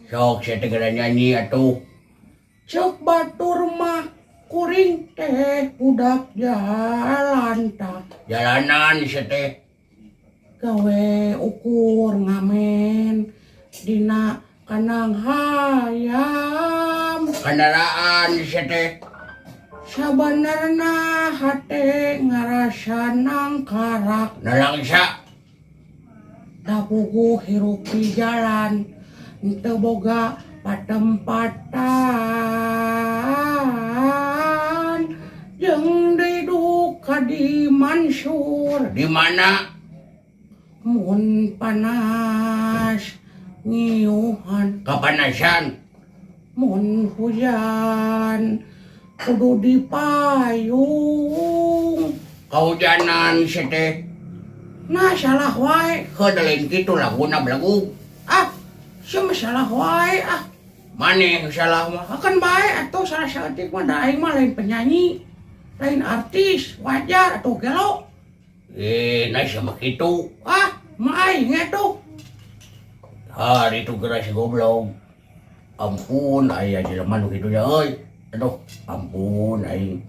Sok saya tegara nyanyi atuh. Cek batur mah kuring teh budak jalan tak Jalanan saya teh. gawe ukur ngamen dina kanang hayam Kendaraan saya teh. sabenerna hate ngarasa nangkarak Nalangsa. tapuguh hirup di jalan henteu boga patempatan jeung diduk ka di Mansur Di mana? mun panas ngiuhan Kepanasan. mun hujan kudu dipayung Kehujanan saya teh. nah salah wae Kedelain kitu laguna belagu. sia salah wae Maneh salah mah. akan baik atau salah seetik mah da aing mah lain penyanyi lain artis wajar atau gelo Nah sama kitu. mah aing tuh Hari itu geras goblok. Ampun aya jelema nu kitu nya euy. Aduh, ampun aing.